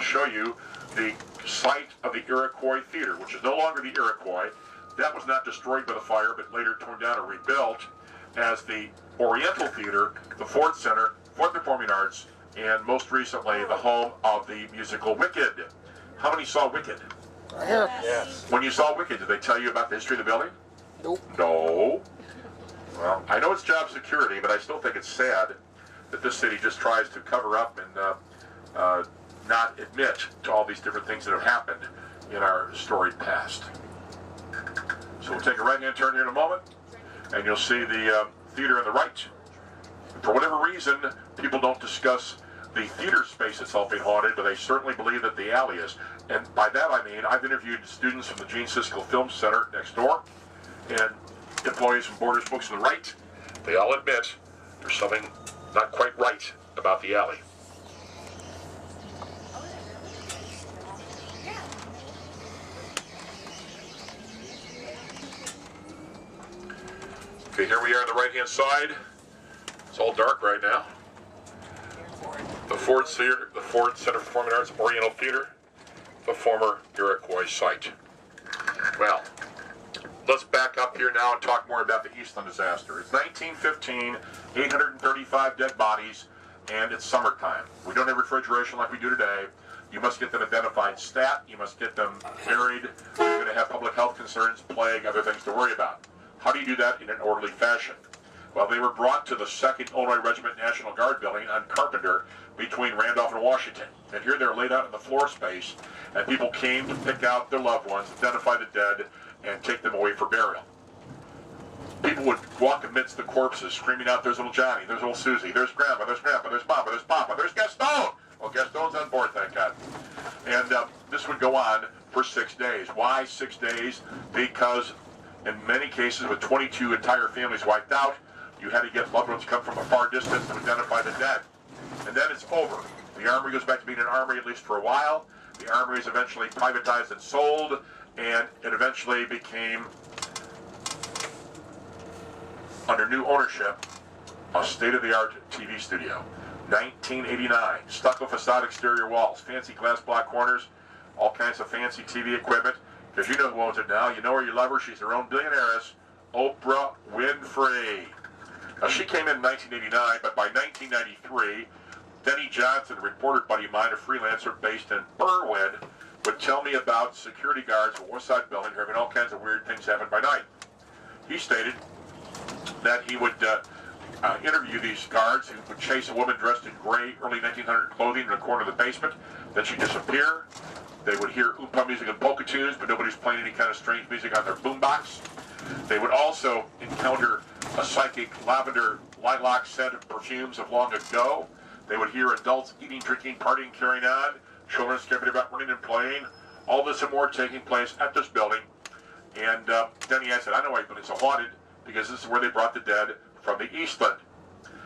show you the site of the Iroquois Theater, which is no longer the Iroquois. That was not destroyed by the fire, but later torn down and rebuilt as the Oriental Theater, the Ford Center, Ford Performing Arts, and most recently the home of the musical Wicked. How many saw Wicked? Yes. When you saw Wicked, did they tell you about the history of the building? Nope. No. Well, I know it's job security, but I still think it's sad that this city just tries to cover up and not admit to all these different things that have happened in our storied past. So we'll take a right-hand turn here in a moment, and you'll see the theater on the right. For whatever reason, people don't discuss the theater space itself being haunted, but they certainly believe that the alley is. And by that I mean, I've interviewed students from the Gene Siskel Film Center next door, and employees from Borders Books on the right. They all admit there's something not quite right about the alley. Okay, here we are on the right-hand side. It's all dark right now. The Ford Theater, the Ford Center for Performing Arts Oriental Theater, the former Iroquois site. Well, let's back up here now and talk more about the Eastland disaster. It's 1915, 835 dead bodies, and it's summertime. We don't have refrigeration like we do today. You must get them identified stat. You must get them buried. You're going to have public health concerns, plague, other things to worry about. How do you do that in an orderly fashion? Well, they were brought to the 2nd Illinois Regiment National Guard building on Carpenter between Randolph and Washington. And here they're laid out in the floor space, and people came to pick out their loved ones, identify the dead, and take them away for burial. People would walk amidst the corpses, screaming out, "There's little Johnny, there's little Susie, there's Grandma, there's Grandpa, there's Papa, there's Papa, there's Gaston!" Well, Gaston's on board, thank God. And this would go on for 6 days. Why 6 days? Because in many cases, with 22 entire families wiped out, you had to get loved ones to come from a far distance to identify the dead. And then it's over. The Armory goes back to being an Armory, at least for a while. The Armory is eventually privatized and sold, and it eventually became, under new ownership, a state-of-the-art TV studio. 1989, stucco facade exterior walls, fancy glass block corners, all kinds of fancy TV equipment. Because you know who owns it now. You know her, you love her. She's her own billionaires, Oprah Winfrey. Now, she came in 1989, but by 1993, Denny Johnson, a reporter buddy of mine, a freelancer based in Berwyn, would tell me about security guards at West Side Building having all kinds of weird things happen by night. He stated that he would interview these guards who would chase a woman dressed in gray, early 1900 clothing in a corner of the basement. Then she'd disappear. They would hear oompa music and polka tunes, but nobody's playing any kind of strange music on their boombox. They would also encounter a psychic lavender lilac scent of perfumes of long ago. They would hear adults eating, drinking, partying, carrying on, children scared about running and playing. All this and more taking place at this building. And Denny, I said, I know why it's so haunted, because this is where they brought the dead from the Eastland.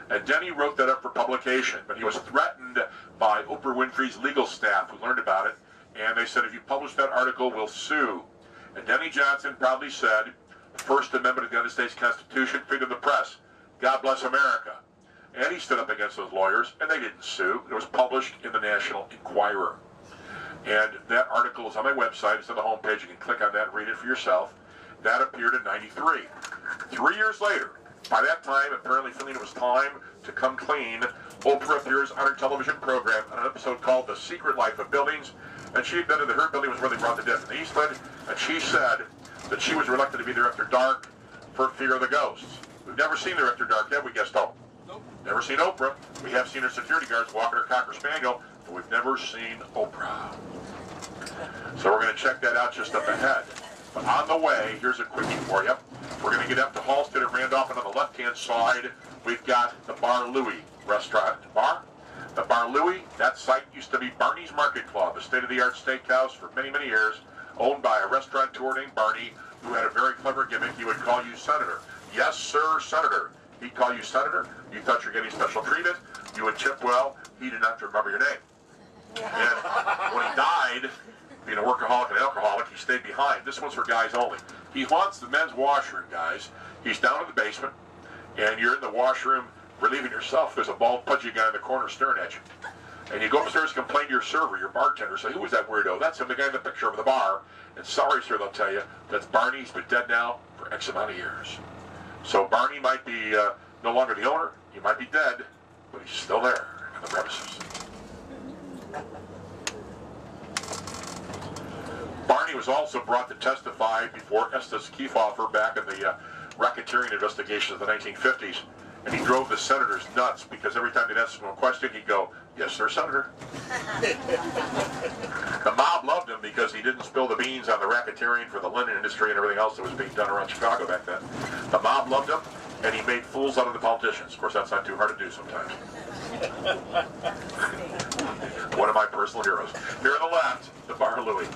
And Denny wrote that up for publication, but he was threatened by Oprah Winfrey's legal staff who learned about it, and they said, if you publish that article, we'll sue. And Denny Johnson proudly said, First Amendment of the United States Constitution, freedom of the press, God bless America. And he stood up against those lawyers, and they didn't sue. It was published in the National Enquirer. And that article is on my website. It's on the homepage. You can click on that and read it for yourself. That appeared in '93. 3 years later, by that time, apparently feeling it was time to come clean, Oprah appears on her television program on an episode called The Secret Life of Buildings, and she admitted that her building was where they brought the dead from the Eastland, and she said that she was reluctant to be there after dark for fear of the ghosts. We've never seen her after dark yet, we guessed don't. Nope. Never seen Oprah. We have seen her security guards walking her Cocker Spaniel, but we've never seen Oprah. So we're going to check that out just up ahead. But on the way, here's a quickie for you. We're going to get up to Halstead and Randolph, and on the left-hand side, we've got the Bar Louie restaurant bar. The Bar Louie, that site used to be Barney's Market Club, a state-of-the-art steakhouse for many, many years, owned by a restaurateur named Barney, who had a very clever gimmick. He would call you Senator. Yes, sir, Senator. He'd call you Senator. You thought you were getting special treatment. You would tip well. He did not remember your name. And when he died, being a workaholic and alcoholic, he stayed behind. This one's for guys only. He haunts the men's washroom, guys. He's down in the basement, and you're in the washroom relieving yourself. There's a bald, pudgy guy in the corner staring at you. And you go upstairs and complain to your server, your bartender, say, who was that weirdo? That's him, the guy in the picture of the bar. And sorry, sir, they'll tell you, that's Barney. He's been dead now for X amount of years. So Barney might be no longer the owner. He might be dead, but he's still there in the premises. Barney was also brought to testify before Estes Kefauver back in the racketeering investigations of the 1950s. And he drove the senators nuts because every time they'd ask him a question, he'd go, yes, sir, Senator. The mob loved him because he didn't spill the beans on the racketeering for the linen industry and everything else that was being done around Chicago back then. The mob loved him, and he made fools out of the politicians. Of course, that's not too hard to do sometimes. One of my personal heroes. Here on the left, the Bar Louie.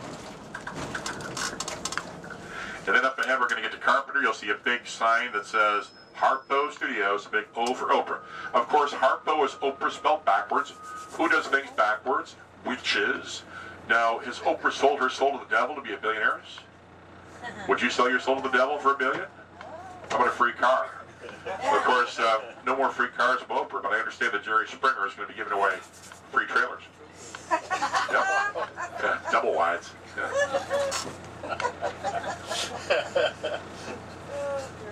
And then up ahead, we're going to get to Carpenter. You'll see a big sign that says Harpo Studios, a big O for Oprah. Of course, Harpo is Oprah spelled backwards. Who does things backwards? Witches. Now, has Oprah sold her soul to the devil to be a billionaire? Would you sell your soul to the devil for $1 billion? How about a free car? Of course, no more free cars from Oprah, but I understand that Jerry Springer is going to be giving away free trailers. Yep. Yeah, double wides. Yeah.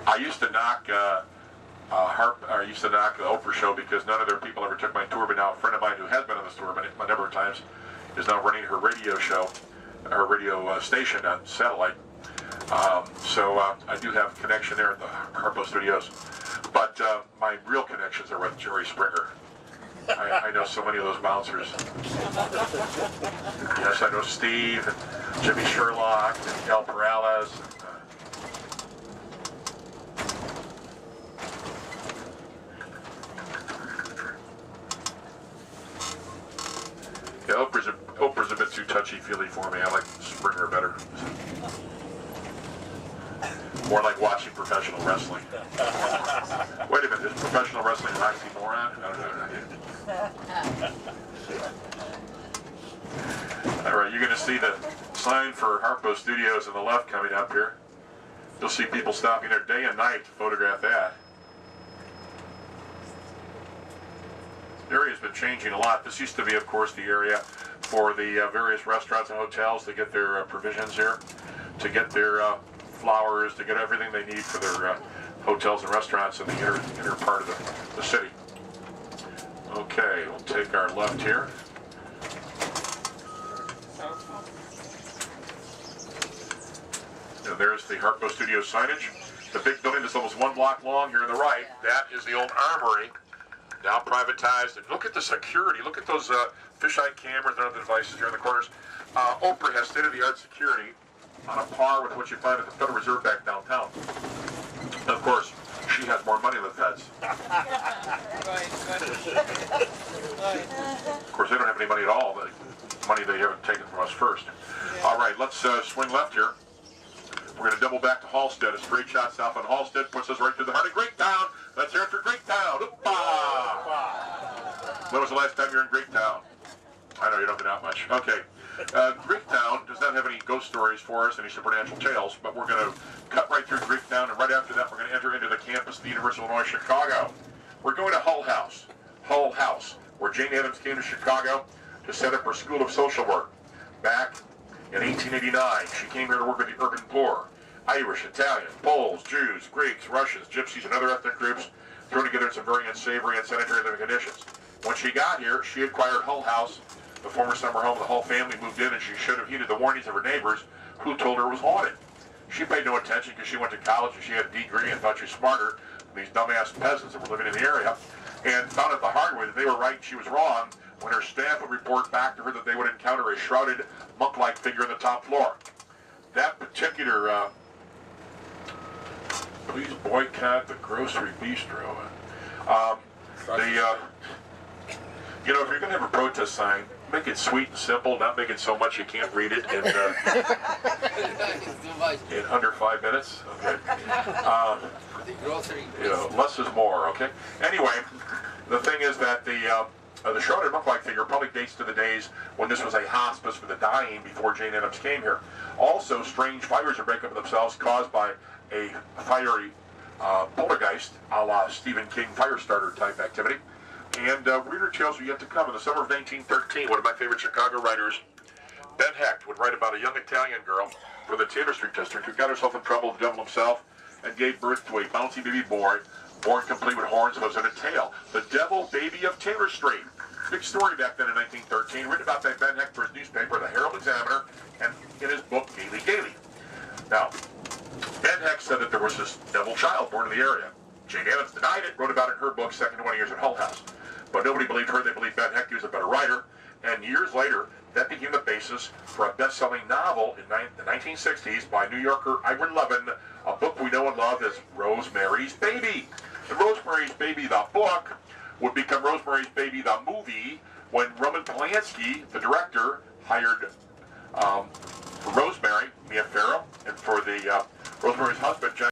I used to knock I used to knock the Oprah show because none of their people ever took my tour, but now a friend of mine who has been on this tour a number of times is now running her radio show, her radio station on satellite. So I do have a connection there at the Harpo Studios. But my real connections are with Jerry Springer. I know so many of those bouncers. Yes, I know Steve, and Jimmy Sherlock, and Miguel Perales. Yeah, Oprah's a bit too touchy-feely for me. I like Springer better. More like watching professional wrestling. Wait a minute, is professional wrestling an oxymoron? I don't know. All right, you're going to see the sign for Harpo Studios on the left coming up here. You'll see people stopping there day and night to photograph that. The area's been changing a lot. This used to be, of course, the area for the various restaurants and hotels to get their provisions here, to get their flowers, to get everything they need for their hotels and restaurants in the inner part of the city. Okay, we'll take our left here. And there's the Harpo Studios signage. The big building is almost 1 block long here on the right. That is the old armory, now privatized. And look at the security. Look at those fisheye cameras and other devices here in the corners. Oprah has state-of-the-art security on a par with what you find at the Federal Reserve Bank downtown. And of course, she has more money than the feds. Of course, they don't have any money at all. The money they haven't taken from us first. All right, let's swing left here. We're going to double back to Halstead. A straight shot south on Halstead puts us right to the heart of Greektown. Let's hear it for Greektown. When was the last time you were in Greektown? I know you don't get out much. Okay. Greektown does not have any ghost stories for us, any supernatural tales, but we're going to cut right through Greektown, and right after that we're going to enter into the campus of the University of Illinois Chicago. We're going to Hull House, where Jane Addams came to Chicago to set up her School of Social Work. Back in 1889, she came here to work with the urban poor, Irish, Italian, Poles, Jews, Greeks, Russians, Gypsies, and other ethnic groups thrown together in some very unsavory and sanitary living conditions. When she got here, she acquired Hull House, the former summer home of the Hull family, moved in, and she should have heeded the warnings of her neighbors who told her it was haunted. She paid no attention because she went to college and she had a degree and thought she was smarter than these dumbass peasants that were living in the area, and found out the hard way that they were right and she was wrong when her staff would report back to her that they would encounter a shrouded monk-like figure on the top floor. That particular, please boycott the grocery bistro. You know, if you're going to have a protest sign, make it sweet and simple, not make it so much you can't read it in under 5 minutes. Okay. You know, less is more. Okay. Anyway, the thing is that the shrouded monk-like figure probably dates to the days when this was a hospice for the dying before Jane Addams came here. Also, strange fires are breaking up themselves caused by a fiery poltergeist, a la Stephen King Firestarter type activity. And reader tales are yet to come. In the summer of 1913, one of my favorite Chicago writers, Ben Hecht, would write about a young Italian girl from the Taylor Street district who got herself in trouble with the devil himself and gave birth to a bouncy baby boy, born complete with horns, hooves, and a tail. The Devil Baby of Taylor Street. Big story back then in 1913, written about by Ben Hecht for his newspaper, the Herald Examiner, and in his book, Gaily Gaily. Now, Ben Hecht said that there was this devil child born in the area. Jane Addams denied it, wrote about it in her book, Second 20 Years at Hull House. But nobody believed her. They believed Ben Hecht. He was a better writer. And years later, that became the basis for a best-selling novel in the 1960s by New Yorker Ira Levin, a book we know and love as Rosemary's Baby. And Rosemary's Baby, the book, would become Rosemary's Baby, the movie, when Roman Polanski, the director, hired for Rosemary, Mia Farrow, and for the Rosemary's husband,